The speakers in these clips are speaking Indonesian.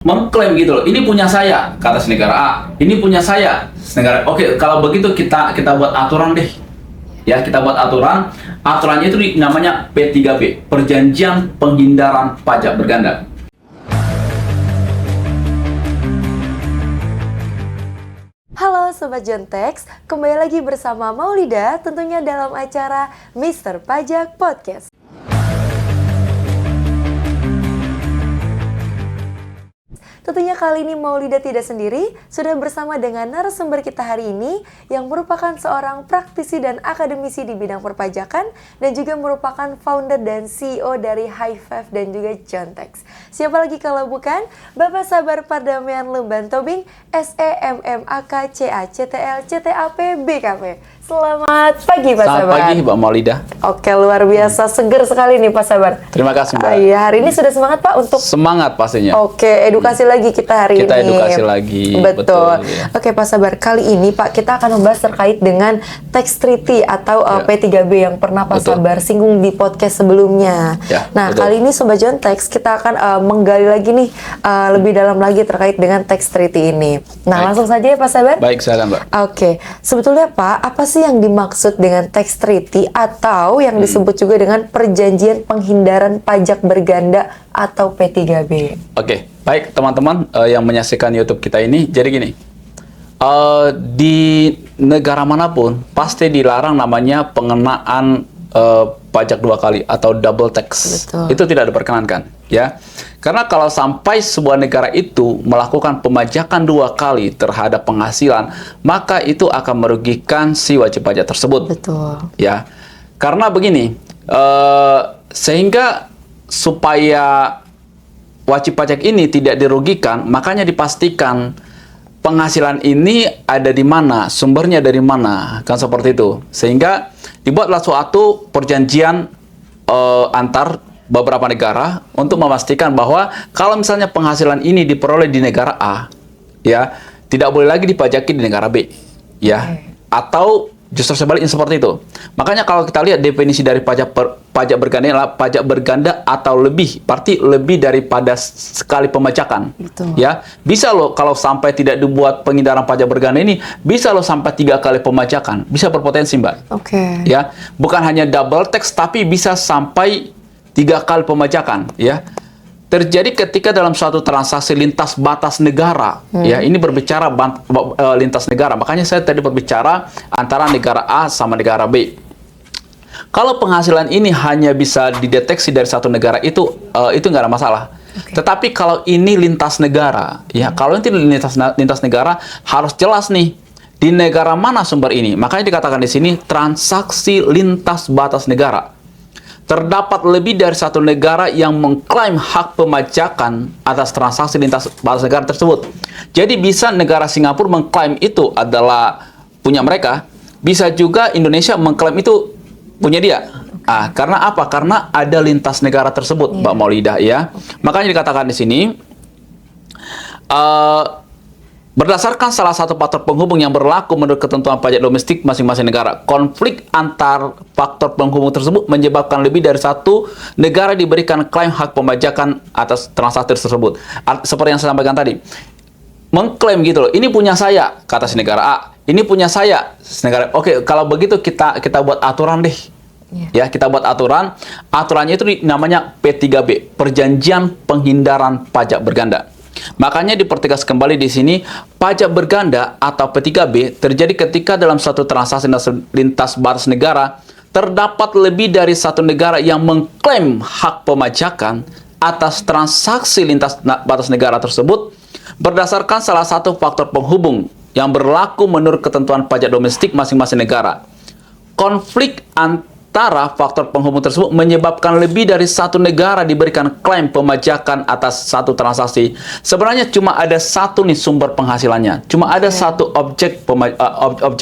mengklaim gitu loh, ini punya saya, kata si negara A, ini punya saya, negara. Oke, kalau begitu kita buat aturan deh, ya kita buat aturan. Aturannya itu namanya P3B, Perjanjian Penghindaran Pajak Berganda. Halo Sobat Jontex, kembali lagi bersama Maulida tentunya dalam acara Mr. Pajak Podcast. Tentunya kali ini Maulida tidak sendiri, sudah bersama dengan narasumber kita hari ini yang merupakan seorang praktisi dan akademisi di bidang perpajakan dan juga merupakan founder dan CEO dari High Five dan juga Jontex. Siapa lagi kalau bukan Bapak Sabar Pardamaian Lumban Tobing, SEMMAKCACTL BKP. Selamat pagi Pak Sabar. Selamat pagi Mbak Maulida. Oke, luar biasa, seger sekali nih Pak Sabar. Terima kasih Mbak. Iya, hari ini sudah semangat Pak untuk Semangat pastinya. Oke, edukasi lagi kita hari ini. Kita edukasi lagi. Betul. Ya. Oke Pak Sabar, kali ini Pak kita akan membahas terkait dengan tax treaty atau P3B yang pernah Pak Sabar singgung di podcast sebelumnya. Ya, nah, betul. kali ini Sobat Jontex kita akan menggali lagi nih lebih dalam lagi terkait dengan tax treaty ini. Nah, Baik. langsung saja ya Pak Sabar. Baik, silakan Mbak. Oke, sebetulnya Pak, apa sih yang dimaksud dengan tax treaty atau yang disebut juga dengan perjanjian penghindaran pajak berganda atau P3B? Oke, baik teman-teman yang menyaksikan YouTube kita ini. Jadi gini, di negara manapun pasti dilarang namanya pengenaan pajak dua kali atau double tax. Betul. Itu tidak diperkenankan, ya. Karena kalau sampai sebuah negara itu melakukan pemajakan dua kali terhadap penghasilan, maka itu akan merugikan si wajib pajak tersebut. Betul. Ya, karena begini, sehingga supaya wajib pajak ini tidak dirugikan, makanya dipastikan penghasilan ini ada di mana, sumbernya dari mana, kan seperti itu. Sehingga dibuatlah suatu perjanjian antar beberapa negara untuk memastikan bahwa kalau misalnya penghasilan ini diperoleh di negara A, ya tidak boleh lagi dipajaki di negara B, ya, atau justru sebaliknya seperti itu. Makanya kalau kita lihat definisi dari pajak berganda adalah pajak berganda atau lebih, berarti lebih daripada sekali pemajakan. Betul. Ya, bisa loh kalau sampai tidak dibuat penghindaran pajak berganda ini, bisa loh sampai 3 kali pemajakan, bisa berpotensi Mbak. Oke. Ya, bukan hanya double tax tapi bisa sampai 3 kali pemajakan, ya. Terjadi ketika dalam suatu transaksi lintas batas negara, ya, ini berbicara lintas negara. Makanya saya tadi berbicara antara negara A sama negara B. Kalau penghasilan ini hanya bisa dideteksi dari satu negara itu nggak ada masalah. Tetapi kalau ini lintas negara, ya, kalau ini lintas negara harus jelas nih di negara mana sumber ini. Makanya dikatakan di sini transaksi lintas batas negara. Terdapat lebih dari satu negara yang mengklaim hak pemajakan atas transaksi lintas batas negara tersebut. Jadi bisa negara Singapura mengklaim itu adalah punya mereka, bisa juga Indonesia mengklaim itu punya dia. Karena apa? Karena ada lintas negara tersebut, Mbak Maulida, ya. Makanya dikatakan di sini berdasarkan salah satu faktor penghubung yang berlaku menurut ketentuan pajak domestik masing-masing negara, konflik antar faktor penghubung tersebut menyebabkan lebih dari satu negara diberikan klaim hak pemajakan atas transaksi tersebut. Seperti yang saya sampaikan tadi, mengklaim gitu loh, ini punya saya, kata si negara A, ini punya saya, negara. Oke, kalau begitu kita buat aturan deh. Ya, kita buat aturan. Aturannya itu namanya P3B, Perjanjian Penghindaran Pajak Berganda. Makanya dipertegas kembali di sini, pajak berganda atau P3B terjadi ketika dalam suatu transaksi lintas batas negara terdapat lebih dari satu negara yang mengklaim hak pemajakan atas transaksi lintas batas negara tersebut berdasarkan salah satu faktor penghubung yang berlaku menurut ketentuan pajak domestik masing-masing negara. Konflik antara faktor penghubung tersebut menyebabkan lebih dari satu negara diberikan klaim pemajakan atas satu transaksi. Sebenarnya cuma ada satu nih sumber penghasilannya, cuma ada satu objek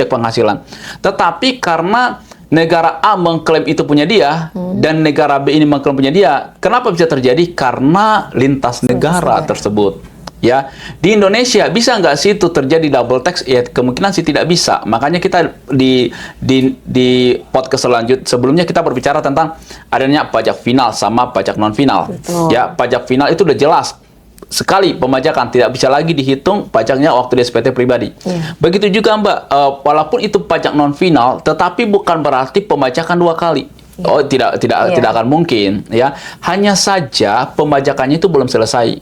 penghasilan. Tetapi karena negara A mengklaim itu punya dia dan negara B ini mengklaim punya dia, kenapa bisa terjadi? Karena lintas negara tersebut. Ya, di Indonesia bisa nggak sih itu terjadi double tax? Ya, kemungkinan sih tidak bisa. Makanya kita di podcast sebelumnya kita berbicara tentang adanya pajak final sama pajak non final. Betul. Ya, pajak final itu udah jelas sekali pemajakan, tidak bisa lagi dihitung pajaknya waktu di SPT pribadi. Begitu juga Mbak, walaupun itu pajak non final, tetapi bukan berarti pemajakan 2 kali. Oh, tidak akan mungkin ya. Hanya saja pemajakannya itu belum selesai.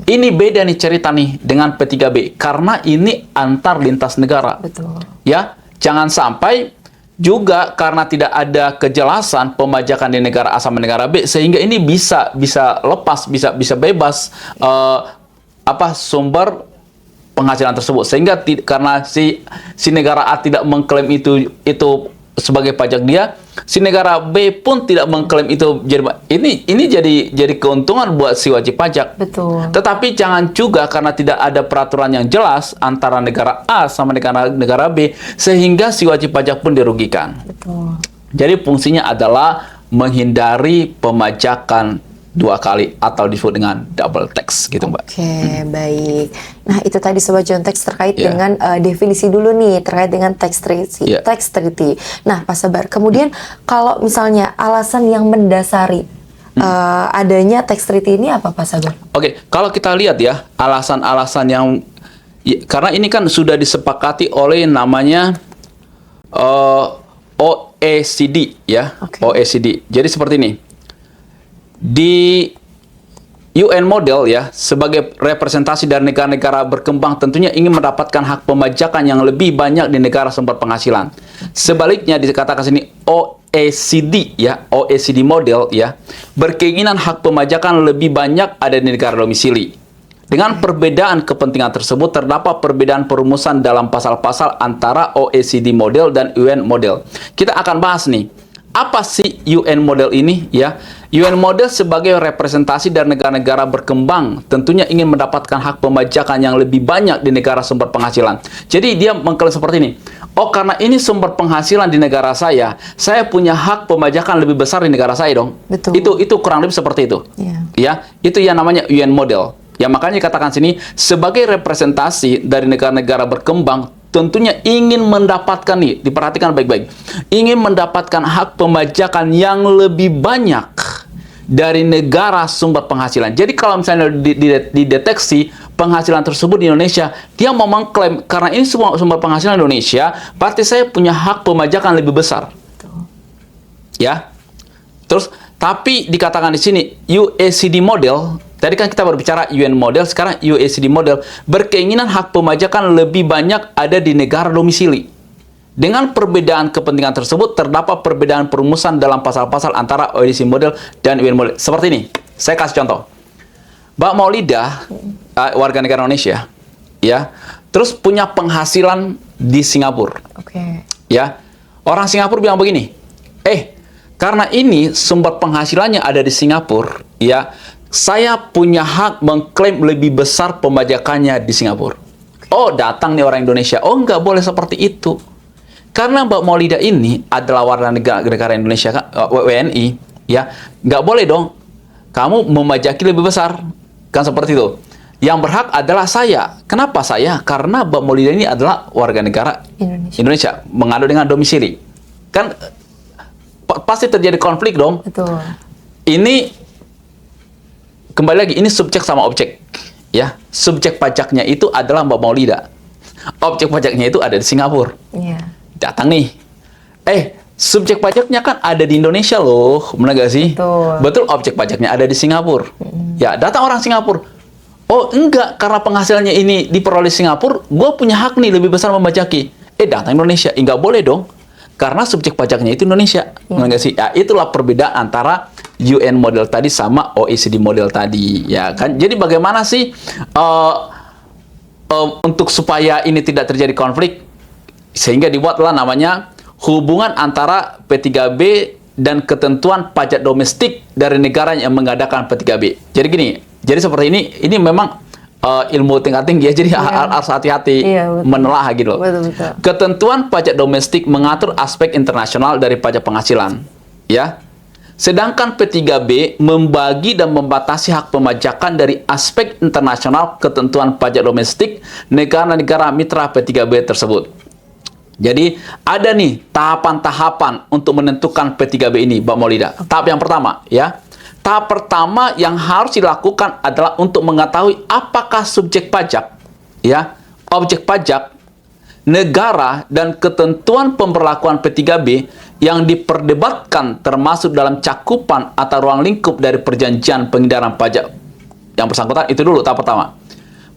Ini beda nih cerita nih dengan P3B karena ini antar lintas negara. Betul. Ya, jangan sampai juga karena tidak ada kejelasan pemajakan di negara A sama negara B sehingga ini bisa lepas, bisa bebas sumber penghasilan tersebut, sehingga karena si negara A tidak mengklaim itu sebagai pajak dia, si negara B pun tidak mengklaim itu ini jadi keuntungan buat si wajib pajak. Betul. Tetapi jangan juga karena tidak ada peraturan yang jelas antara negara A sama negara B sehingga si wajib pajak pun dirugikan. Betul. Jadi fungsinya adalah menghindari pemajakan 2 kali atau disebut dengan double tax gitu Mbak. Oke, baik. Nah, itu tadi Sobat Jontex terkait Yeah. dengan definisi dulu nih, terkait dengan tax treaty. Yeah. Tax treaty. Nah, Pak Sabar, kemudian kalau misalnya alasan yang mendasari adanya tax treaty ini apa Pak Sabar? Oke, kalau kita lihat ya, alasan-alasan yang karena ini kan sudah disepakati oleh namanya OECD ya. Oke. OECD. Jadi seperti ini. Di UN model ya, sebagai representasi dari negara-negara berkembang tentunya ingin mendapatkan hak pemajakan yang lebih banyak di negara sumber penghasilan. Sebaliknya dikatakan sini OECD ya, OECD model ya, berkeinginan hak pemajakan lebih banyak ada di negara domisili. Dengan perbedaan kepentingan tersebut terdapat perbedaan perumusan dalam pasal-pasal antara OECD model dan UN model. Kita akan bahas nih, apa sih UN model ini ya? UN model sebagai representasi dari negara-negara berkembang tentunya ingin mendapatkan hak pemajakan yang lebih banyak di negara sumber penghasilan. Jadi dia mengklaim seperti ini. Oh, karena ini sumber penghasilan di negara saya punya hak pemajakan lebih besar di negara saya dong. Betul. Itu kurang lebih seperti itu. Iya. Ya, itu yang namanya UN model. Ya, makanya katakan sini sebagai representasi dari negara-negara berkembang tentunya ingin mendapatkan nih, diperhatikan baik-baik. Ingin mendapatkan hak pemajakan yang lebih banyak dari negara sumber penghasilan. Jadi kalau misalnya dideteksi penghasilan tersebut di Indonesia, dia mau mengklaim karena ini semua sumber penghasilan Indonesia, berarti saya punya hak pemajakan lebih besar. Betul. Ya. Terus tapi dikatakan di sini OECD model. Tadi kan kita berbicara UN model, sekarang OECD model berkeinginan hak pemajakan lebih banyak ada di negara domisili. Dengan perbedaan kepentingan tersebut, terdapat perbedaan perumusan dalam pasal-pasal antara OECD model dan UN model. Seperti ini, saya kasih contoh. Mbak Maulidah, warga negara Indonesia, ya, terus punya penghasilan di Singapura. Oke. Ya, orang Singapura bilang begini, karena ini sumber penghasilannya ada di Singapura, ya, saya punya hak mengklaim lebih besar pemajakannya di Singapura. Oh, datang nih orang Indonesia. Oh, nggak boleh seperti itu. Karena Mbak Maulidah ini adalah warga negara Indonesia, WNI, ya, nggak boleh dong. Kamu memajaki lebih besar, kan seperti itu. Yang berhak adalah saya. Kenapa saya? Karena Mbak Maulidah ini adalah warga negara Indonesia mengadu dengan domisili. Kan pasti terjadi konflik dong. Betul. Ini kembali lagi, ini subjek sama objek, ya. Subjek pajaknya itu adalah Mbak Maulidah. Objek pajaknya itu ada di Singapura. Iya. Datang nih, subjek pajaknya kan ada di Indonesia loh, benar gak sih? Betul. Betul, objek pajaknya ada di Singapura. Ya, datang orang Singapura. Oh, enggak, karena penghasilannya ini diperoleh Singapura, gue punya hak nih lebih besar memajaki. Datang Indonesia, enggak boleh dong. Karena subjek pajaknya itu Indonesia. Benar gak sih? Ya, itulah perbedaan antara UN model tadi sama OECD model tadi, ya kan? Jadi bagaimana sih untuk supaya ini tidak terjadi konflik, sehingga dibuatlah namanya hubungan antara P3B dan ketentuan pajak domestik dari negara yang mengadakan P3B. Jadi gini, jadi seperti ini memang ilmu tingkat tinggi ya, jadi harus hati-hati menelaah gitu loh. Betul. Ketentuan pajak domestik mengatur aspek internasional dari pajak penghasilan, ya. Sedangkan P3B membagi dan membatasi hak pemajakan dari aspek internasional ketentuan pajak domestik negara-negara mitra P3B tersebut. Jadi ada nih tahapan-tahapan untuk menentukan P3B ini, Mbak Maulidah. Tahap yang pertama, ya, Tahap pertama yang harus dilakukan adalah untuk mengetahui apakah subjek pajak, ya, objek pajak, negara, dan ketentuan pemberlakuan P3B yang diperdebatkan termasuk dalam cakupan atau ruang lingkup dari perjanjian penghindaran pajak yang bersangkutan. Itu dulu tahap pertama.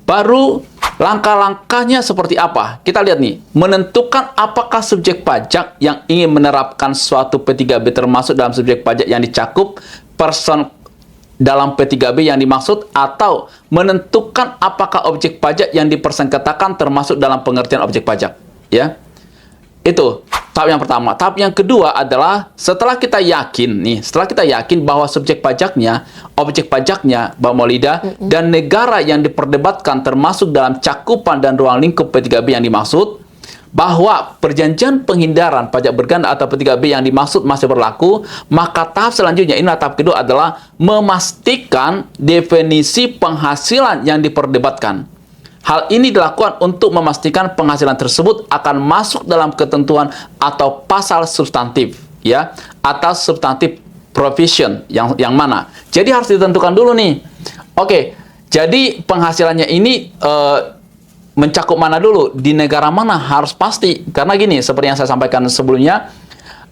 Baru langkah-langkahnya seperti apa? Kita lihat nih, menentukan apakah subjek pajak yang ingin menerapkan suatu P3B termasuk dalam subjek pajak yang dicakup person dalam P3B yang dimaksud, atau menentukan apakah objek pajak yang dipersengketakan termasuk dalam pengertian objek pajak, ya. Itu tahap yang pertama. Tahap yang kedua adalah setelah kita yakin bahwa subjek pajaknya, objek pajaknya, Mbak Maulida, dan negara yang diperdebatkan termasuk dalam cakupan dan ruang lingkup P3B yang dimaksud, bahwa perjanjian penghindaran pajak berganda atau P3B yang dimaksud masih berlaku, maka tahap selanjutnya, ini tahap kedua, adalah memastikan definisi penghasilan yang diperdebatkan. Hal ini dilakukan untuk memastikan penghasilan tersebut akan masuk dalam ketentuan atau pasal substantif, ya, atau substantif provision yang mana. Jadi harus ditentukan dulu nih. Oke, jadi penghasilannya ini mencakup mana dulu, di negara mana, harus pasti. Karena gini, seperti yang saya sampaikan sebelumnya,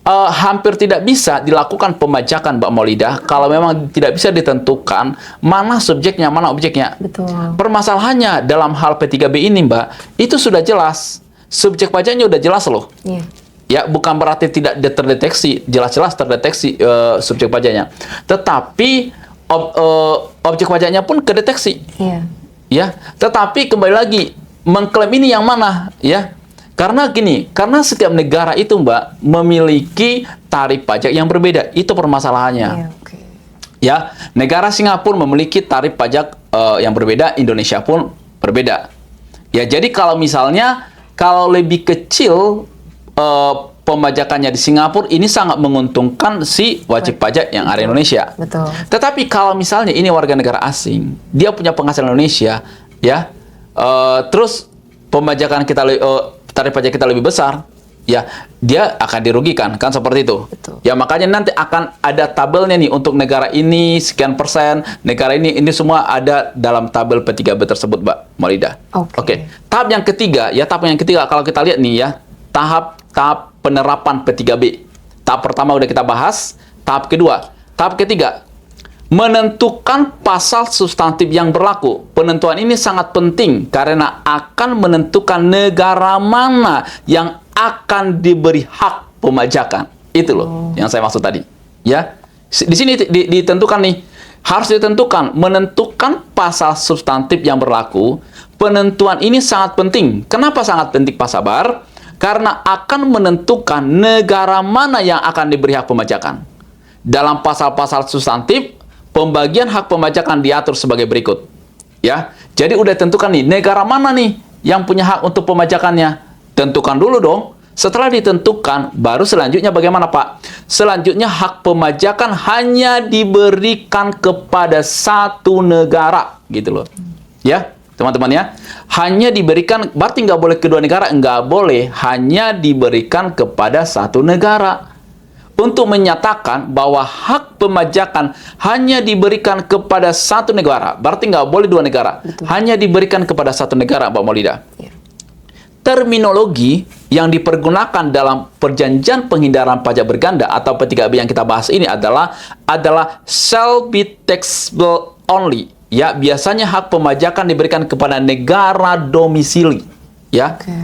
hampir tidak bisa dilakukan pemajakan, Mbak Maulida, kalau memang tidak bisa ditentukan mana subjeknya, mana objeknya. Betul. Permasalahannya dalam hal P3B ini, Mbak, itu sudah jelas. Subjek pajaknya udah jelas loh. Iya. Ya, bukan berarti tidak terdeteksi, jelas-jelas terdeteksi subjek pajaknya. Tetapi objek pajaknya pun kedeteksi. Iya. Ya, tetapi kembali lagi, mengklaim ini yang mana, ya? Karena gini, karena setiap negara itu, Mbak, memiliki tarif pajak yang berbeda. Itu permasalahannya. Iya, oke. Ya, negara Singapura memiliki tarif pajak yang berbeda, Indonesia pun berbeda. Ya, jadi kalau misalnya kalau lebih kecil pemajakannya di Singapura, ini sangat menguntungkan si wajib pajak yang ada di Indonesia. Betul. Tetapi kalau misalnya ini warga negara asing, dia punya penghasilan Indonesia, ya, terus pemajakan kita, tarif pajak kita lebih besar, ya, dia akan dirugikan, kan, seperti itu. Betul. Ya, makanya nanti akan ada tabelnya nih, untuk negara ini sekian persen, negara ini semua ada dalam tabel P3B tersebut, Mbak Maulida. Oke. Tahap yang ketiga, ya, tahap yang ketiga kalau kita lihat nih, ya, tahap penerapan P3B. Tahap pertama udah kita bahas, tahap kedua. Tahap ketiga, menentukan pasal substantif yang berlaku. Penentuan ini sangat penting karena akan menentukan negara mana yang akan diberi hak pemajakan. Itu loh yang saya maksud tadi. Ya, di sini ditentukan nih, harus ditentukan, menentukan pasal substantif yang berlaku. Penentuan ini sangat penting. Kenapa sangat penting, Pak Sabar? Karena akan menentukan negara mana yang akan diberi hak pemajakan. Dalam pasal-pasal substantif, pembagian hak pemajakan diatur sebagai berikut. Ya, jadi udah tentukan nih, negara mana nih yang punya hak untuk pemajakannya. Tentukan dulu dong. Setelah ditentukan, baru selanjutnya bagaimana, Pak? Selanjutnya hak pemajakan hanya diberikan kepada satu negara, gitu loh. Ya, teman-teman, ya. Hanya diberikan, berarti nggak boleh kedua negara, nggak boleh, hanya diberikan kepada satu negara. Untuk menyatakan bahwa hak pemajakan hanya diberikan kepada satu negara, berarti nggak boleh dua negara. Betul. Hanya diberikan kepada satu negara, Mbak Maulida. Ya. Terminologi yang dipergunakan dalam perjanjian penghindaran pajak berganda atau P3B yang kita bahas ini adalah shall be taxable only. Ya, biasanya hak pemajakan diberikan kepada negara domisili. Ya. Oke.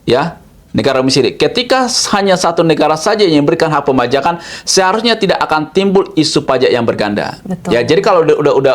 Ya. Negara domisili. Ketika hanya satu negara saja yang memberikan hak pemajakan, seharusnya tidak akan timbul isu pajak yang berganda. Betul. Ya, jadi kalau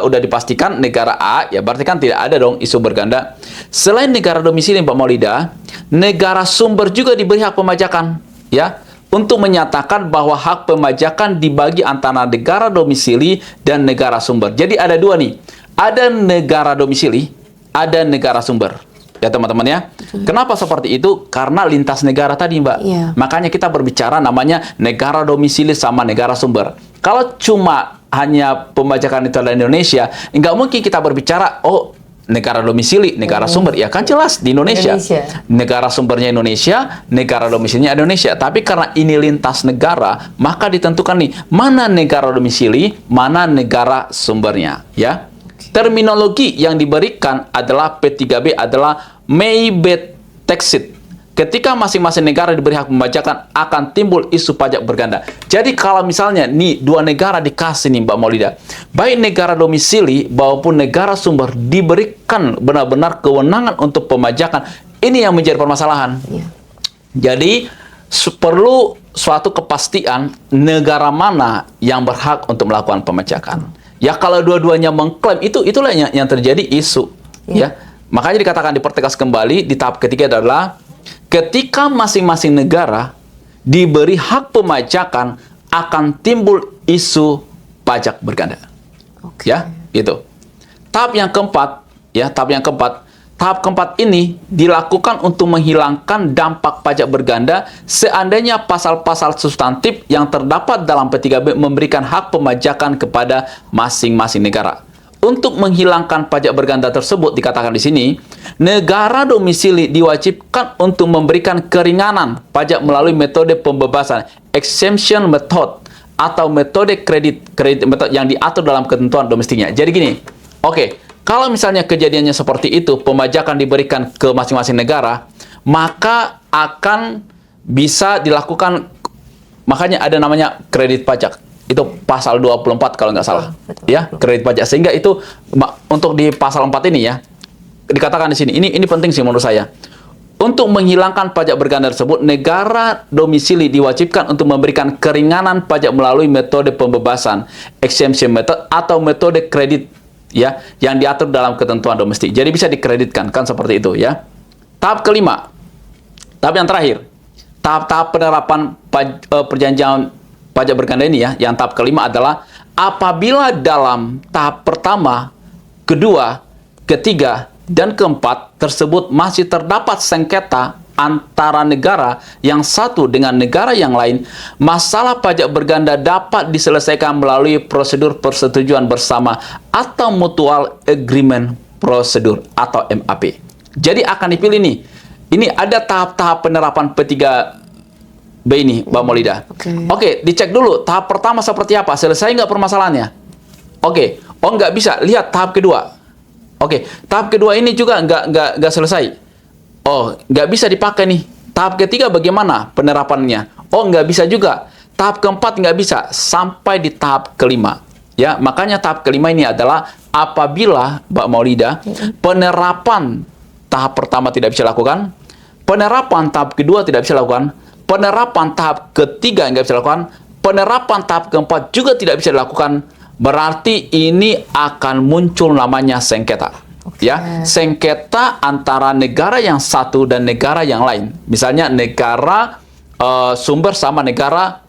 udah dipastikan negara A, ya berarti kan tidak ada dong isu berganda. Selain negara domisili, Mbak Maulida, negara sumber juga diberi hak pemajakan, ya, untuk menyatakan bahwa hak pemajakan dibagi antara negara domisili dan negara sumber. Jadi ada dua nih. Ada negara domisili, ada negara sumber. Ya, teman-teman, ya. Kenapa seperti itu? Karena lintas negara tadi, Mbak. Iya. Makanya kita berbicara namanya negara domisili sama negara sumber. Kalau cuma hanya pembajakan itu adalah Indonesia, nggak mungkin kita berbicara, oh, negara domisili, negara sumber, ya kan jelas di Indonesia. Indonesia. Negara sumbernya Indonesia, negara domisilinya Indonesia. Tapi karena ini lintas negara, maka ditentukan nih mana negara domisili, mana negara sumbernya, ya. Terminologi yang diberikan adalah P3B adalah may be taxed. Ketika masing-masing negara diberi hak pembajakan, akan timbul isu pajak berganda. Jadi kalau misalnya nih dua negara dikasih nih Mbak Maulida, baik negara domisili maupun negara sumber diberikan benar-benar kewenangan untuk pemajakan, ini yang menjadi permasalahan. Iya. Jadi perlu suatu kepastian negara mana yang berhak untuk melakukan pemajakan. Ya kalau dua-duanya mengklaim itulah yang terjadi isu. Ya. Makanya dikatakan dipertegas kembali di tahap ketiga adalah ketika masing-masing negara diberi hak pemajakan, akan timbul isu pajak berganda. Ya, itu. Tahap yang keempat, tahap keempat ini dilakukan untuk menghilangkan dampak pajak berganda seandainya pasal-pasal substantif yang terdapat dalam P3B memberikan hak pemajakan kepada masing-masing negara. Untuk menghilangkan pajak berganda tersebut dikatakan di sini, negara domisili diwajibkan untuk memberikan keringanan pajak melalui metode pembebasan exemption method atau metode kredit method yang diatur dalam ketentuan domestiknya. Jadi gini, oke, kalau misalnya kejadiannya seperti itu, pemajakan diberikan ke masing-masing negara, maka akan bisa dilakukan, makanya ada namanya kredit pajak. Itu pasal 24 kalau nggak salah. Betul. Ya, kredit pajak. Sehingga itu untuk di pasal 4 ini ya, dikatakan di sini, ini penting sih menurut saya. Untuk menghilangkan pajak berganda tersebut, negara domisili diwajibkan untuk memberikan keringanan pajak melalui metode pembebasan, exemption method atau metode kredit ya, yang diatur dalam ketentuan domestik. Jadi bisa dikreditkan, kan seperti itu ya. Tahap kelima, tahap yang terakhir, tahap-tahap penerapan perjanjian pajak berganda ini ya, yang tahap kelima adalah apabila dalam tahap pertama, kedua, ketiga, dan keempat tersebut masih terdapat sengketa antara negara yang satu dengan negara yang lain, masalah pajak berganda dapat diselesaikan melalui prosedur persetujuan bersama atau mutual agreement procedure atau MAP. Jadi akan dipilih nih, ini ada tahap-tahap penerapan P3B ini, Mbak Maulida. Oke, dicek dulu tahap pertama seperti apa, selesai nggak permasalahannya? Oke, oh nggak bisa, lihat tahap kedua. Oke, tahap kedua ini juga nggak selesai. Oh, nggak bisa dipakai nih. Tahap ketiga bagaimana penerapannya? Oh, nggak bisa juga. Tahap keempat nggak bisa sampai di tahap kelima. Ya, makanya tahap kelima ini adalah apabila Mbak Maulida penerapan tahap pertama tidak bisa lakukan, penerapan tahap kedua tidak bisa lakukan, penerapan tahap ketiga nggak bisa lakukan, penerapan tahap keempat juga tidak bisa dilakukan, berarti ini akan muncul namanya sengketa. Ya, sengketa antara negara yang satu dan negara yang lain. Misalnya negara sumber sama negara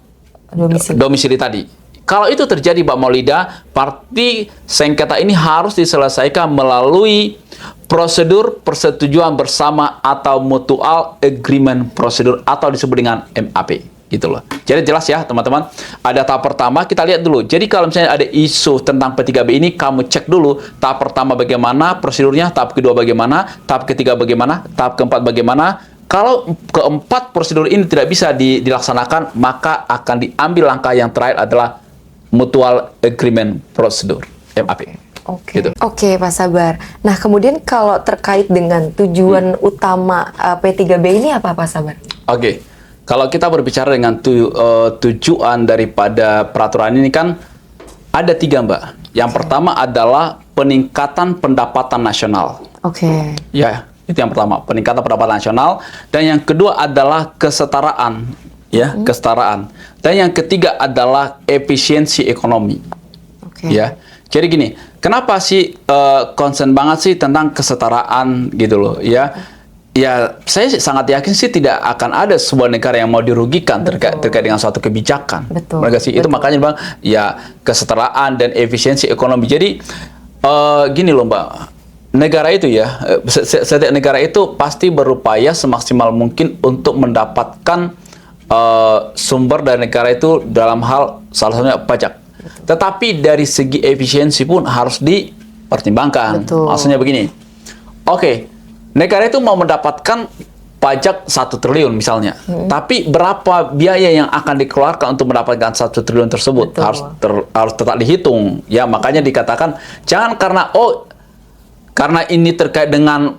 domisili tadi. Kalau itu terjadi, Mbak Maulida, berarti sengketa ini harus diselesaikan melalui prosedur persetujuan bersama atau mutual agreement procedure atau disebut dengan MAP. Gitu loh. Jadi jelas ya teman-teman, ada tahap pertama, kita lihat dulu. Jadi kalau misalnya ada isu tentang P3B ini, kamu cek dulu tahap pertama bagaimana prosedurnya, tahap kedua bagaimana, tahap ketiga bagaimana, tahap keempat bagaimana. Kalau keempat prosedur ini tidak bisa dilaksanakan, maka akan diambil langkah yang terakhir adalah mutual agreement procedure, MAP. Oke, Gitu. Oke, Pak Sabar. Nah, kemudian kalau terkait dengan tujuan utama P3B ini apa, Pak Sabar? Oke. Kalau kita berbicara dengan tujuan daripada peraturan ini kan ada 3, Mbak. Yang pertama adalah peningkatan pendapatan nasional. Oke. Ya, itu yang pertama, peningkatan pendapatan nasional. Dan yang kedua adalah kesetaraan, ya, kesetaraan. Dan yang ketiga adalah efisiensi ekonomi. Oke. Ya. Jadi gini, kenapa sih concern banget sih tentang kesetaraan gitu loh, ya? Ya, saya sangat yakin sih tidak akan ada sebuah negara yang mau dirugikan terkait dengan suatu kebijakan. Betul. Mereka sih itu makanya Bang, ya kesetaraan dan efisiensi ekonomi. Jadi gini loh Mbak, negara itu ya, setiap negara itu pasti berupaya semaksimal mungkin untuk mendapatkan sumber dari negara itu dalam hal salah satunya pajak. Tetapi dari segi efisiensi pun harus dipertimbangkan. Betul. Maksudnya begini. Oke, negara itu mau mendapatkan pajak 1 triliun misalnya. Tapi berapa biaya yang akan dikeluarkan untuk mendapatkan 1 triliun tersebut Betul. harus tetap dihitung. Ya, makanya dikatakan jangan karena ini terkait dengan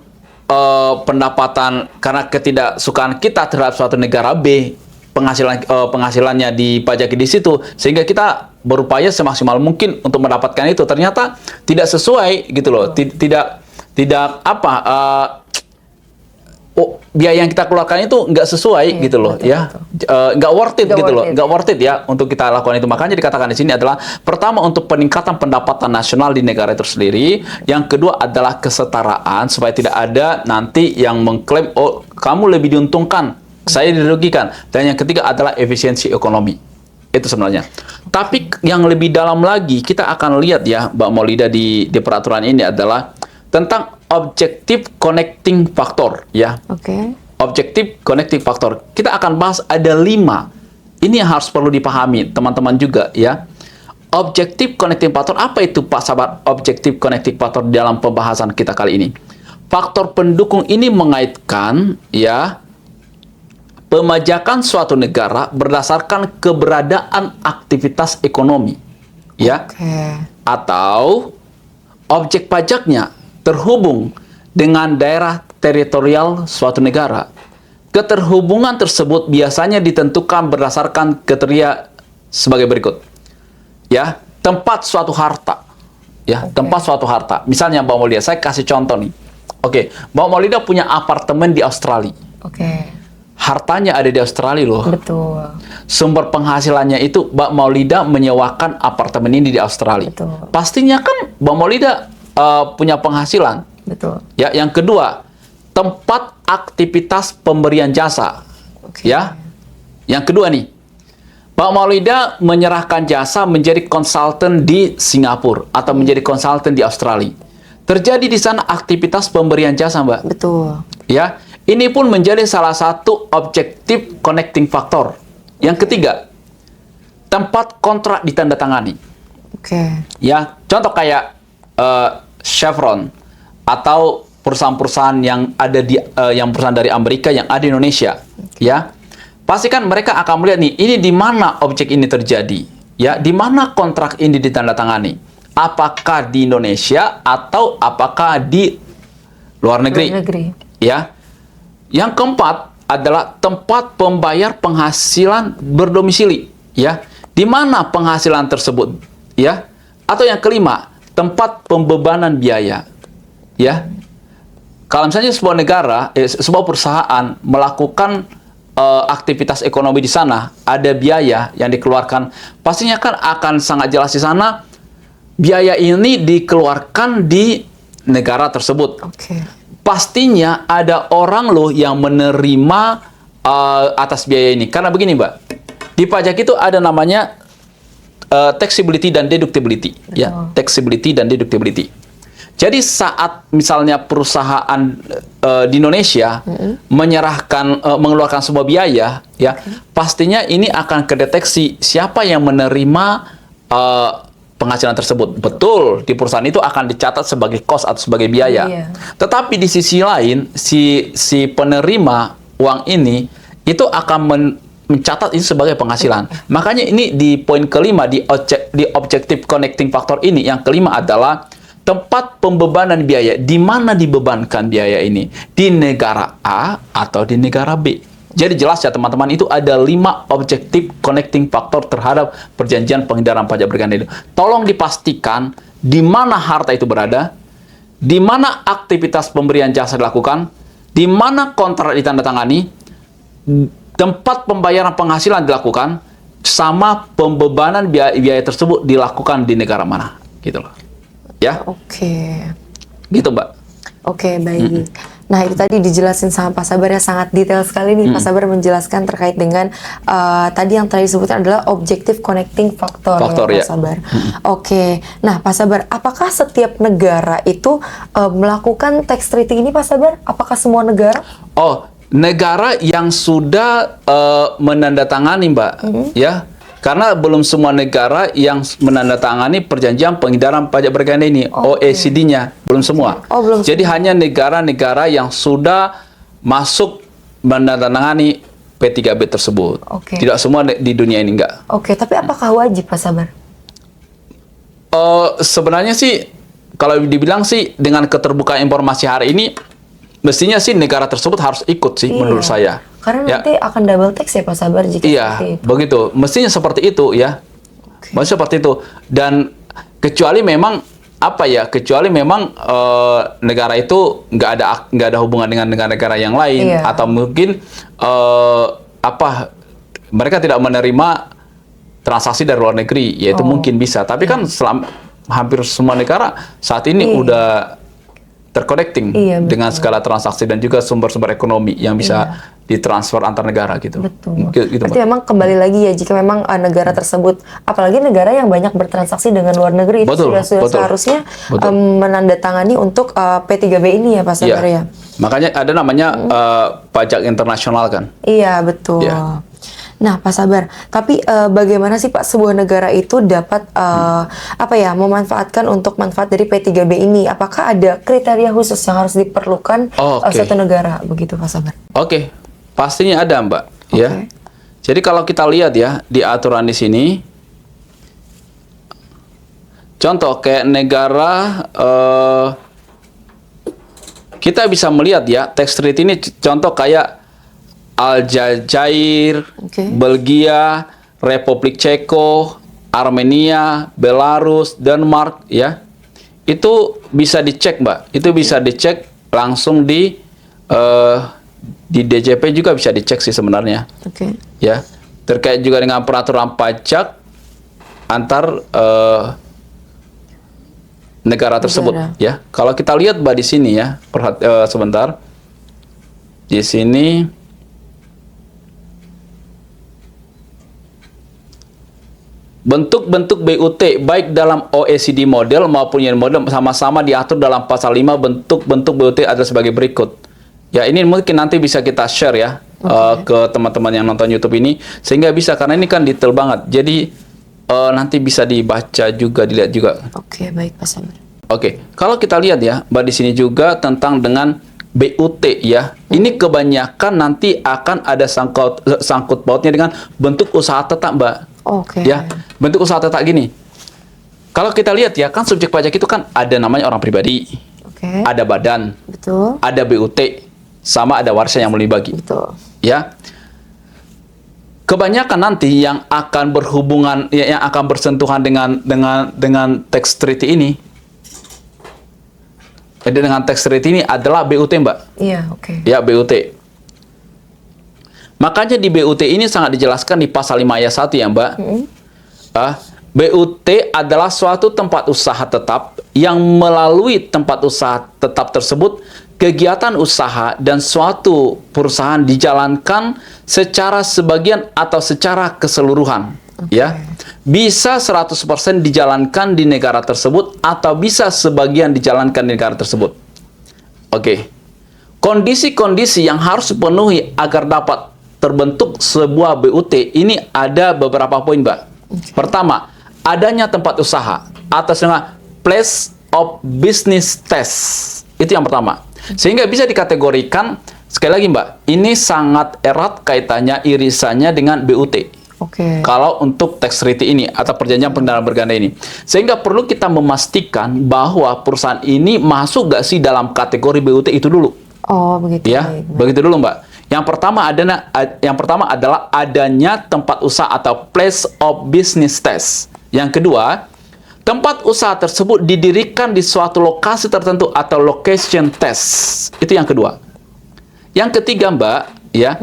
pendapatan, karena ketidaksukaan kita terhadap suatu negara B, penghasilannya dipajaki di situ, sehingga kita berupaya semaksimal mungkin untuk mendapatkan itu. Ternyata tidak sesuai gitu loh. Biaya yang kita keluarkan itu nggak sesuai gitu loh, betul, ya. Nggak worth it Nggak gitu loh, worth it. nggak worth it ya untuk kita lakukan itu. Makanya dikatakan di sini adalah pertama untuk peningkatan pendapatan nasional di negara itu sendiri, yang kedua adalah kesetaraan supaya tidak ada nanti yang mengklaim oh kamu lebih diuntungkan, saya dirugikan, dan yang ketiga adalah efisiensi ekonomi. Itu sebenarnya. Tapi yang lebih dalam lagi kita akan lihat ya Mbak Maulida di peraturan ini adalah tentang objective connecting factor ya. Oke. Objective connecting factor. Kita akan bahas ada 5. Ini yang harus perlu dipahami teman-teman juga ya. Objective connecting factor, apa itu Pak Sabar? Objective connecting factor dalam pembahasan kita kali ini. Faktor pendukung ini mengaitkan ya pemajakan suatu negara berdasarkan keberadaan aktivitas ekonomi ya. Oke. Atau objek pajaknya terhubung dengan daerah teritorial suatu negara. Keterhubungan tersebut biasanya ditentukan berdasarkan kriteria sebagai berikut. Ya, tempat suatu harta. Ya, tempat suatu harta. Misalnya Mbak Maulida, saya kasih contoh nih. Oke, Mbak Maulida punya apartemen di Australia. Oke. Hartanya ada di Australia loh. Betul. Sumber penghasilannya itu Mbak Maulida menyewakan apartemen ini di Australia. Betul. Pastinya kan Mbak Maulida punya penghasilan. Betul. Ya, yang kedua, tempat aktivitas pemberian jasa. Oke. Ya. Yang kedua nih, Mbak Maulida menyerahkan jasa menjadi konsultan di Singapura atau menjadi konsultan di Australia. Terjadi di sana aktivitas pemberian jasa, Mbak. Betul. Ya, ini pun menjadi salah satu objektif connecting factor. Yang ketiga, tempat kontrak ditandatangani. Oke. Ya, contoh kayak Chevron atau perusahaan-perusahaan yang ada di yang perusahaan dari Amerika yang ada di Indonesia, ya. Pastikan mereka akan melihat nih, ini di mana objek ini terjadi, ya, di mana kontrak ini ditandatangani. Apakah di Indonesia atau apakah di luar negeri? Luar negeri. Ya. Yang keempat adalah tempat pembayar penghasilan berdomisili, ya. Di mana penghasilan tersebut, ya. Atau yang kelima, tempat pembebanan biaya, ya. Kalau misalnya sebuah negara, sebuah perusahaan melakukan aktivitas ekonomi di sana, ada biaya yang dikeluarkan, pastinya kan akan sangat jelas di sana biaya ini dikeluarkan di negara tersebut. Oke. Pastinya ada orang loh yang menerima atas biaya ini. Karena begini, Mbak, di pajak itu ada namanya taxability dan deductibility. Ya, taxability dan deductibility. Jadi saat misalnya perusahaan di Indonesia mengeluarkan sebuah biaya, ya, pastinya ini akan kedeteksi siapa yang menerima penghasilan tersebut. Betul, di perusahaan itu akan dicatat sebagai cost atau sebagai biaya. Iya. Tetapi di sisi lain, si penerima uang ini itu akan mencatat itu sebagai penghasilan. Makanya ini di poin kelima di objective connecting factor ini, yang kelima adalah tempat pembebanan biaya. Di mana dibebankan biaya ini? Di negara A atau di negara B. Jadi jelas ya teman-teman, itu ada 5 objektif connecting factor terhadap perjanjian penghindaran pajak berganda itu. Tolong dipastikan di mana harta itu berada, di mana aktivitas pemberian jasa dilakukan, di mana kontrak ditandatangani, tempat pembayaran penghasilan dilakukan, sama pembebanan biaya tersebut dilakukan di negara mana, gitu loh. Ya, Oke. gitu Mbak. Oke, baik. Nah, itu tadi dijelasin sama Pak Sabar ya, sangat detail sekali nih Pak Sabar menjelaskan terkait dengan tadi yang tadi disebutkan adalah objective connecting factor ya, Pak Sabar. Oke. Nah, Pak Sabar, apakah setiap negara itu melakukan tax treaty ini, Pak Sabar? Apakah semua negara? Oh, negara yang sudah menandatangani, Mbak, ya, Karena belum semua negara yang menandatangani perjanjian penghindaran pajak berganda ini, OECD-nya, belum semua. Oh, belum Jadi hanya negara-negara yang sudah masuk menandatangani P3B tersebut. Oke. Tidak semua di dunia ini enggak. Oke, tapi apakah wajib Pak Sabar? Sebenarnya sih, kalau dibilang sih dengan keterbukaan informasi hari ini, mestinya sih negara tersebut harus ikut sih menurut saya. Karena nanti akan double tax ya Pak Sabar jika Iya, seperti itu. begitu. Mestinya seperti itu ya. Mestinya seperti itu. Dan kecuali memang apa ya? Kecuali memang negara itu nggak ada hubungan dengan negara-negara yang lain, Iya. atau mungkin mereka tidak menerima transaksi dari luar negeri, yaitu mungkin bisa. Tapi kan hampir semua negara saat ini udah terconnecting Iya, betul. dengan segala transaksi dan juga sumber-sumber ekonomi yang bisa ditransfer antar negara gitu. Betul. Gitu, Berarti Mbak. memang kembali lagi ya, jika memang negara tersebut, apalagi negara yang banyak bertransaksi dengan luar negeri, itu Betul, sudah betul. seharusnya Betul. menandatangani untuk P3B ini ya Pak Sabar ya. Makanya ada namanya pajak internasional kan. Iya, betul. Iya. Nah, Pak Sabar, tapi bagaimana sih Pak sebuah negara itu dapat memanfaatkan untuk manfaat dari P3B ini? Apakah ada kriteria khusus yang harus diperlukan Oke. satu negara begitu Pak Sabar? Oke, pastinya ada Mbak. Ya. Jadi kalau kita lihat ya di aturan di sini, contoh kayak negara kita bisa melihat ya tax rate ini contoh kayak Aljazair, Belgia, Republik Ceko, Armenia, Belarus, Denmark ya. Itu bisa dicek, Mbak. Itu bisa dicek langsung di DJP juga bisa dicek sih sebenarnya. Oke. Ya. Terkait juga dengan peraturan pajak antar negara tersebut ya. Kalau kita lihat Mbak di sini ya, sebentar. Di sini bentuk-bentuk BUT baik dalam OECD model maupun yang model sama-sama diatur dalam pasal 5. Bentuk-bentuk BUT adalah sebagai berikut. Ya, ini mungkin nanti bisa kita share ya ke teman-teman yang nonton YouTube ini sehingga bisa, karena ini kan detail banget. Jadi nanti bisa dibaca juga, dilihat juga. Oke, baik Pak Sabar. Oke, kalau kita lihat ya, Mbak di sini juga tentang dengan BUT ya. Ini kebanyakan nanti akan ada sangkut pautnya dengan bentuk usaha tetap, Mbak. Oke. Ya, bentuk usaha tetap gini. Kalau kita lihat ya, kan subjek pajak itu kan ada namanya orang pribadi, Oke. ada badan, Betul. ada BUT, sama ada warisan yang boleh dibagi. Betul. Ya. Kebanyakan nanti yang akan berhubungan, yang akan bersentuhan dengan tax treaty ini, dengan tax rate ini adalah BUT, Mbak. Iya, oke. Ya, BUT. Makanya di BUT ini sangat dijelaskan di pasal 5 ayat 1 ya, Mbak. BUT adalah suatu tempat usaha tetap yang melalui tempat usaha tetap tersebut kegiatan usaha dan suatu perusahaan dijalankan secara sebagian atau secara keseluruhan. Ya, bisa 100% dijalankan di negara tersebut atau bisa sebagian dijalankan di negara tersebut. Oke. Kondisi-kondisi yang harus dipenuhi agar dapat terbentuk sebuah BUT ini ada beberapa poin, Mbak. Pertama, adanya tempat usaha atas nama place of business test. Itu yang pertama. Sehingga bisa dikategorikan, sekali lagi Mbak, ini sangat erat kaitannya, irisannya dengan BUT. Oke. Kalau untuk tax treaty ini atau perjanjian penghindaran berganda ini, sehingga perlu kita memastikan bahwa perusahaan ini masuk gak sih dalam kategori BUT itu dulu. Oh, begitu. Ya, Baik. begitu dulu Mbak. Yang pertama adalah adanya tempat usaha atau place of business test. Yang kedua, tempat usaha tersebut didirikan di suatu lokasi tertentu atau location test. Itu yang kedua. Yang ketiga, Mbak, ya.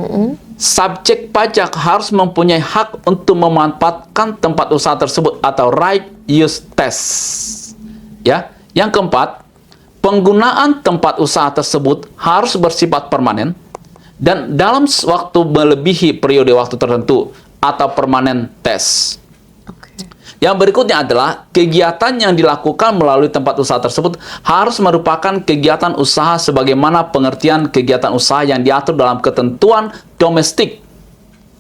Subjek pajak harus mempunyai hak untuk memanfaatkan tempat usaha tersebut atau right use test. Ya. Yang keempat, penggunaan tempat usaha tersebut harus bersifat permanen dan dalam waktu melebihi periode waktu tertentu atau permanen test. Yang berikutnya adalah kegiatan yang dilakukan melalui tempat usaha tersebut harus merupakan kegiatan usaha sebagaimana pengertian kegiatan usaha yang diatur dalam ketentuan domestik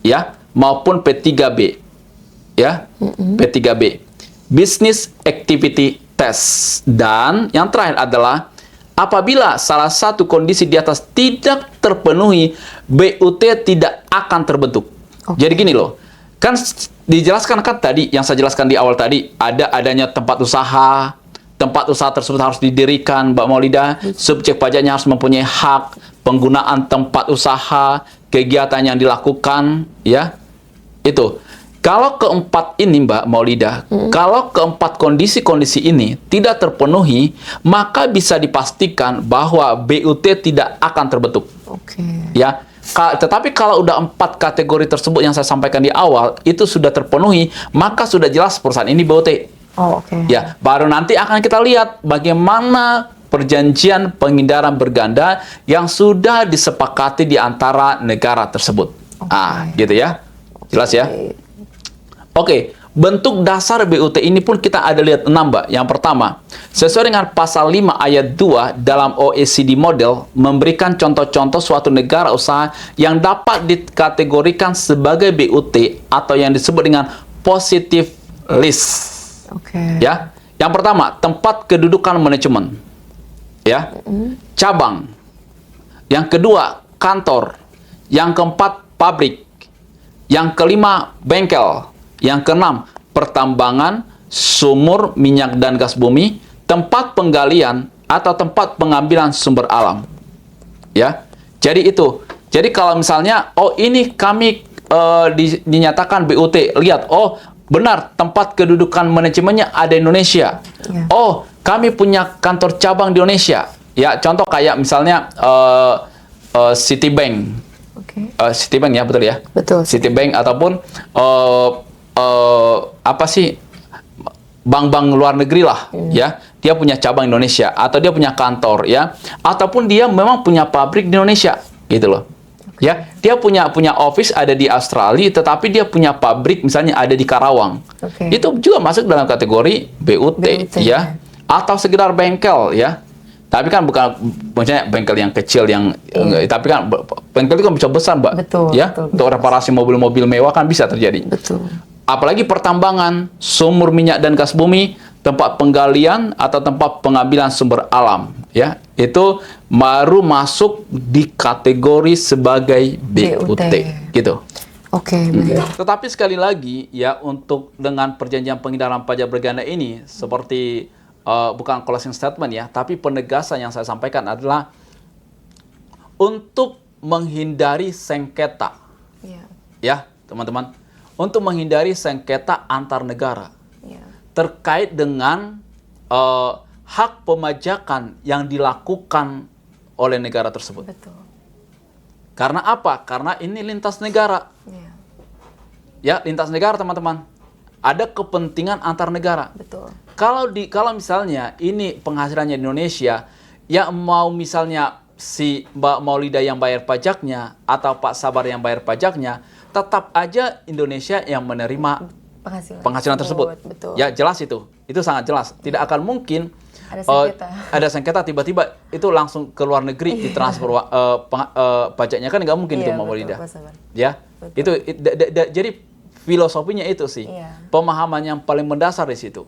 ya maupun P3B. ya, P3B, Business Activity Test. Dan yang terakhir adalah apabila salah satu kondisi di atas tidak terpenuhi, BUT tidak akan terbentuk. Jadi gini loh, kan dijelaskan kan tadi, yang saya jelaskan di awal tadi, adanya tempat usaha tersebut harus didirikan, Mbak Maulida, subjek pajaknya harus mempunyai hak, penggunaan tempat usaha, kegiatan yang dilakukan, ya, itu. Kalau keempat ini, Mbak Maulida, kalau keempat kondisi-kondisi ini tidak terpenuhi, maka bisa dipastikan bahwa BUT tidak akan terbentuk. Ya, tetapi kalau udah 4 kategori tersebut yang saya sampaikan di awal itu sudah terpenuhi, maka sudah jelas perusahaan ini BUT. Ya, baru nanti akan kita lihat bagaimana perjanjian penghindaran berganda yang sudah disepakati di antara negara tersebut. Gitu ya. Jelas ya? Oke, bentuk dasar BUT ini pun kita ada lihat 6, Mbak. Yang pertama, sesuai dengan pasal 5 ayat 2 dalam OECD model memberikan contoh-contoh suatu negara usaha yang dapat dikategorikan sebagai BUT atau yang disebut dengan positive list. Ya. Yang pertama, tempat kedudukan manajemen. Ya. Cabang. Yang kedua, kantor. Yang keempat, pabrik. Yang kelima, bengkel. Yang keenam, pertambangan, sumur minyak dan gas bumi, tempat penggalian atau tempat pengambilan sumber alam. Ya. Jadi itu. Jadi kalau misalnya, oh ini kami dinyatakan BUT, lihat, oh benar tempat kedudukan manajemennya ada di Indonesia. Oh, kami punya kantor cabang di Indonesia. Ya, contoh kayak misalnya Citibank. Citibank ya, betul ya? Betul. Citibank ataupun apa sih, bank-bank luar negeri lah, ya, dia punya cabang Indonesia atau dia punya kantor, ya, ataupun dia memang punya pabrik di Indonesia, gitu loh, ya, dia punya office ada di Australia, tetapi dia punya pabrik misalnya ada di Karawang, itu juga masuk dalam kategori BUT, ya, atau sekedar bengkel, ya. Tapi kan bukan maksudnya bengkel yang kecil yang tapi kan bengkel itu kan bisa besar, Mbak. Ya, untuk reparasi mobil-mobil mewah kan bisa terjadi. Apalagi pertambangan, sumur minyak dan gas bumi, tempat penggalian atau tempat pengambilan sumber alam, ya. Itu baru masuk di kategori sebagai BUT, gitu. Tetapi sekali lagi ya, untuk dengan perjanjian penghindaran pajak berganda ini seperti bukan closing statement ya, tapi penegasan yang saya sampaikan adalah untuk menghindari sengketa. Ya, teman-teman, untuk menghindari sengketa antar negara terkait dengan hak pemajakan yang dilakukan oleh negara tersebut. Karena apa? Karena ini lintas negara. Ya, lintas negara, teman-teman. Ada kepentingan antar negara. Kalau misalnya ini penghasilannya di Indonesia, ya mau misalnya si Mbak Maulida yang bayar pajaknya atau Pak Sabar yang bayar pajaknya, tetap aja Indonesia yang menerima penghasilan tersebut. Ya, jelas itu. Itu sangat jelas. Tidak akan mungkin ada sengketa tiba-tiba itu langsung ke luar negeri ditransfer pajaknya, kan nggak mungkin itu, Mbak Maulida. Ya, itu jadi filosofinya itu sih. Pemahaman yang paling mendasar di situ.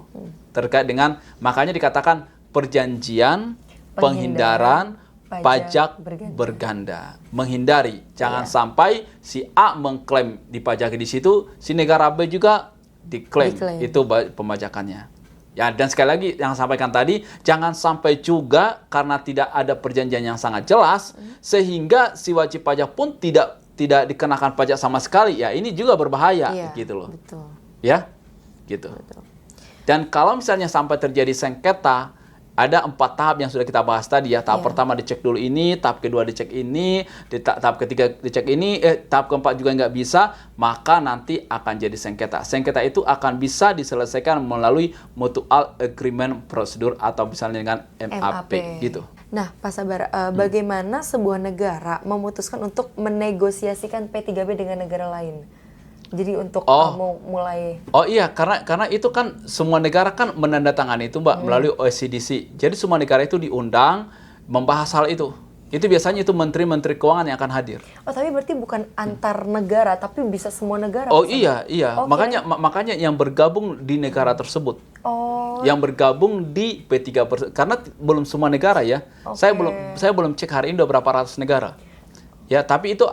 Terkait dengan, makanya dikatakan perjanjian penghindaran pajak berganda. Menghindari, jangan sampai si A mengklaim dipajaki di situ, si negara B juga diklaim itu pemajakannya. Ya, dan sekali lagi yang sampaikan tadi, jangan sampai juga karena tidak ada perjanjian yang sangat jelas sehingga si wajib pajak pun tidak dikenakan pajak sama sekali. Ya, ini juga berbahaya, gitu loh. Ya, gitu. Dan kalau misalnya sampai terjadi sengketa, ada 4 tahap yang sudah kita bahas tadi ya. Tahap pertama dicek dulu ini, tahap kedua dicek ini, tahap ketiga dicek ini, tahap keempat juga nggak bisa, maka nanti akan jadi sengketa. Sengketa itu akan bisa diselesaikan melalui mutual agreement prosedur atau misalnya dengan MAP. Gitu. Nah, Pak Sabar, bagaimana sebuah negara memutuskan untuk menegosiasikan P3B dengan negara lain? Jadi untuk mau mulai... Oh iya, karena itu kan semua negara kan menandatangani itu, Mbak, melalui OECDC. Jadi semua negara itu diundang membahas hal itu. Itu biasanya itu menteri-menteri keuangan yang akan hadir. Oh, tapi berarti bukan antar negara, tapi bisa semua negara. Oh Pak iya. Oke. Makanya yang bergabung di negara tersebut. Oh, Yang bergabung di P3 karena belum semua negara ya. Oke. Saya belum cek hari ini udah berapa ratus negara. Ya, tapi itu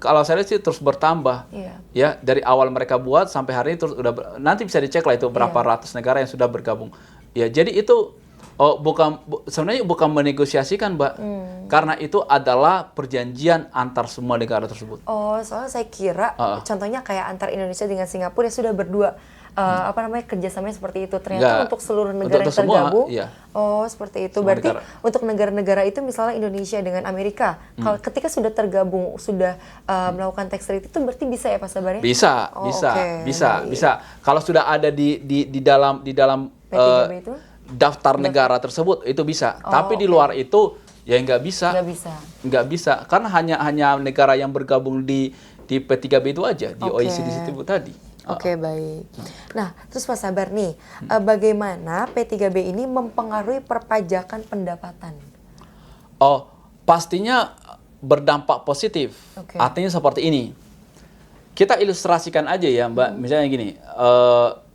kalau saya lihat sih terus bertambah. Iya. Ya, dari awal mereka buat sampai hari ini terus nanti bisa dicek lah itu berapa ratus negara yang sudah bergabung. Ya, jadi itu sebenarnya bukan menegosiasikan, Mbak. Karena itu adalah perjanjian antar semua negara tersebut. Oh, soalnya saya kira contohnya kayak antar Indonesia dengan Singapura yang sudah berdua kerjasamanya seperti itu. Ternyata Enggak. untuk seluruh negara Untuk yang semua, tergabung. iya. Oh, seperti itu. Semua Berarti negara. untuk negara-negara itu misalnya Indonesia dengan Amerika, kalau ketika sudah tergabung, sudah melakukan tax treaty itu berarti bisa ya Pak Sabar ya? Bisa. Kalau sudah ada di dalam P3B itu? daftar negara tersebut itu bisa. Tapi di luar itu ya nggak bisa. Nggak bisa. Karena hanya negara yang bergabung di P3B itu aja, di OECD itu tadi. Oke, baik. Nah, terus Pak Sabar nih, bagaimana P3B ini mempengaruhi perpajakan pendapatan? Oh, pastinya berdampak positif. Oke. Artinya seperti ini. Kita ilustrasikan aja ya, Mbak. Misalnya gini,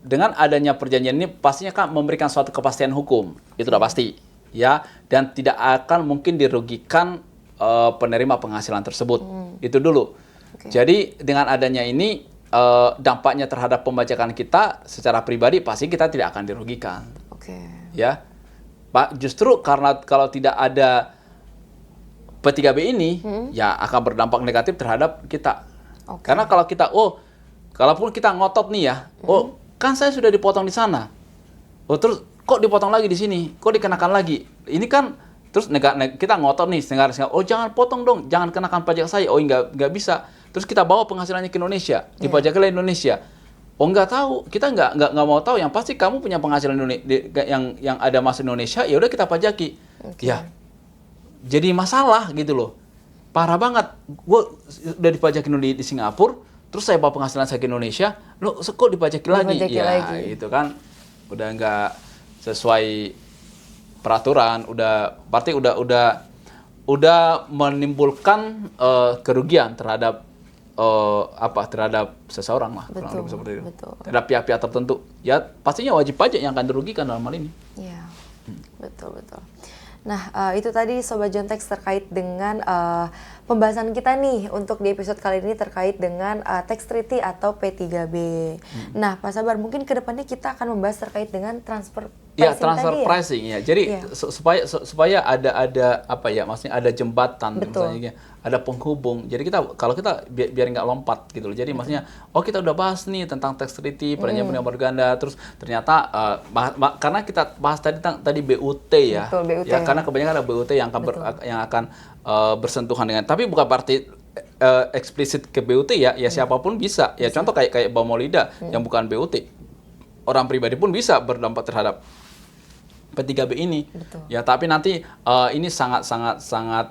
dengan adanya perjanjian ini pastinya kan memberikan suatu kepastian hukum. Itu udah pasti, ya. Dan tidak akan mungkin dirugikan penerima penghasilan tersebut. Itu dulu. Jadi dengan adanya ini dampaknya terhadap pembajakan kita secara pribadi pasti kita tidak akan dirugikan. Ya. Pak, justru karena kalau tidak ada P3B ini, ya akan berdampak negatif terhadap kita. Karena kalau kita, kalaupun kita ngotot nih ya, kan saya sudah dipotong di sana. Terus kok dipotong lagi di sini? Kok dikenakan lagi? Ini kan terus kita ngotot nih negara, jangan potong dong, jangan kenakan pajak saya. Nggak bisa. Terus kita bawa penghasilannya ke Indonesia, dipajaknya Indonesia. Nggak tahu, kita nggak mau tahu. Yang pasti kamu punya penghasilan yang ada masuk Indonesia, ya udah kita pajaki. Ya, jadi masalah gitu loh. Parah banget. Gue udah dipajakin di Singapura, terus saya bawa penghasilan saya ke Indonesia, kok dipajaki lagi? Itu kan udah nggak sesuai peraturan, berarti udah menimbulkan kerugian terhadap terhadap seseorang lah, kurang lebih seperti itu. Terhadap pihak-pihak tertentu. Ya pastinya wajib pajak yang akan dirugikan dalam hal ini. Iya, betul. Nah, itu tadi Sobat Jontex terkait dengan pembahasan kita nih untuk di episode kali ini terkait dengan tax treaty atau P3B. Nah, Pak Sabar, mungkin kedepannya kita akan membahas terkait dengan transfer pricing. Ya, transfer pricing ya. Jadi supaya ada apa ya, maksudnya ada jembatan, misalnya ada penghubung. Jadi kalau kita biar nggak lompat gitu loh. Jadi maksudnya, kita udah bahas nih tentang tax treaty, perjanjian yang berganda, terus ternyata karena kita bahas tadi BUT ya. Betul, BUT. Ya, karena kebanyakan ada BUT yang akan bersentuhan dengan, tapi bukan berarti eksplisit ke BUT ya siapapun bisa. Ya contoh kayak Mbak Maulida yang bukan BUT. Orang pribadi pun bisa berdampak terhadap P3B ini. Ya, tapi nanti ini sangat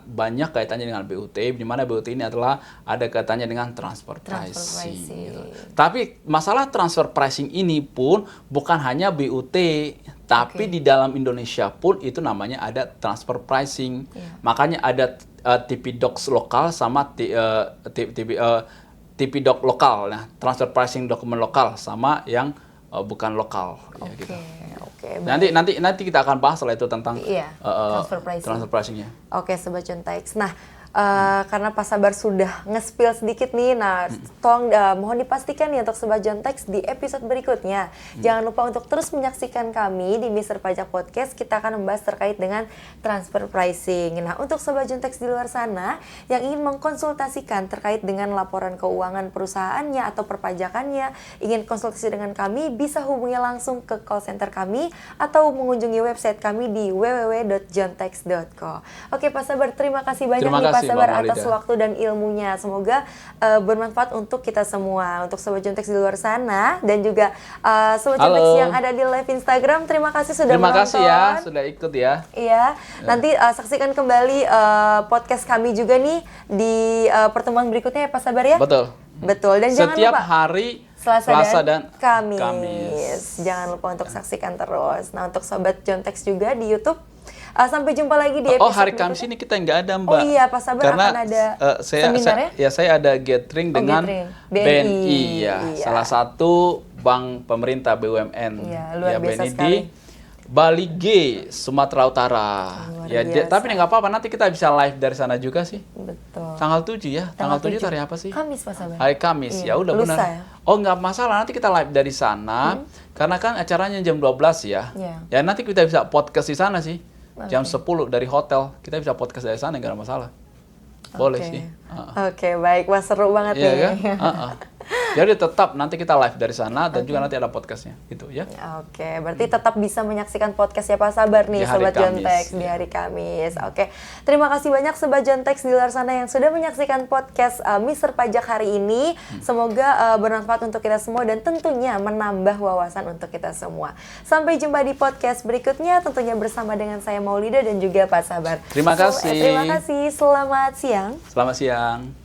banyak kaitannya dengan BUT, di mana BUT ini adalah ada kaitannya dengan transfer pricing. Gitu. Tapi masalah transfer pricing ini pun bukan hanya BUT, tapi di dalam Indonesia pun itu namanya ada transfer pricing. Makanya ada TP-Docs lokal sama TP-Doc lokal. Nah, transfer pricing dokumen lokal sama yang bukan lokal. Gitu. Nanti kita akan bahas setelah itu tentang transfer pricing-nya. Oke, Sobat Jontex. Nah, karena Pak Sabar sudah nge-spill sedikit nih, tolong mohon dipastikan nih untuk Sobat Jontex di episode berikutnya. Jangan lupa untuk terus menyaksikan kami di Mr. Pajak Podcast. Kita akan membahas terkait dengan transfer pricing. Nah, untuk Sobat Jontex di luar sana yang ingin mengkonsultasikan terkait dengan laporan keuangan perusahaannya atau perpajakannya, ingin konsultasi dengan kami, bisa hubungi langsung ke call center kami atau mengunjungi website kami di www.jontex.co. Oke, Pak Sabar, terima kasih banyak nih Pak Sabar atas waktu dan ilmunya. Semoga bermanfaat untuk kita semua, untuk Sobat Jontex di luar sana dan juga Sobat Jontex yang ada di live Instagram. Terima kasih sudah menonton. Terima kasih ya sudah ikut ya. Iya, nanti saksikan kembali podcast kami juga nih di pertemuan berikutnya ya Pak Sabar ya. Betul. Dan jangan setiap lupa hari Selasa dan Kamis. Jangan lupa untuk saksikan terus. Nah, untuk Sobat Jontex juga di YouTube, Sampai jumpa lagi di episode hari Kamis berikutnya. ini kita nggak ada, Mbak. Oh iya, Pak Sabar Karena akan ada seminar ya? saya ada gathering dengan gathering. BNI, ya, Iya. salah satu bank pemerintah BUMN. Iya, luar biasa BNI sekali. di Bali G, Sumatera Utara. Luar Ya, biasa. tapi nggak apa-apa, nanti kita bisa live dari sana juga sih. Betul. Tanggal 7 ya. Tanggal 7 hari apa sih? Kamis, Pak Sabar. Hari Kamis. Iya. Ya udah Lusa benar. ya? Oh, nggak masalah, nanti kita live dari sana. Karena kan acaranya jam 12 ya. Iya. Ya nanti kita bisa podcast di sana sih. Oke. Jam 10 dari hotel. Kita bisa podcast dari sana, nggak ada masalah. Boleh Oke. sih. Oke, baik. Wah, seru banget Iya nih. kan? Jadi tetap nanti kita live dari sana dan juga nanti ada podcastnya gitu ya. Oke, berarti tetap bisa menyaksikan podcast ya Pak Sabar nih Di hari Sobat Kamis, Jontex di hari Kamis. Oke, terima kasih banyak Sobat Jontex di luar sana yang sudah menyaksikan podcast Mister Pajak hari ini. Semoga bermanfaat untuk kita semua dan tentunya menambah wawasan untuk kita semua. Sampai jumpa di podcast berikutnya tentunya bersama dengan saya Maulida dan juga Pak Sabar. Terima kasih. Terima kasih, selamat siang. Selamat siang.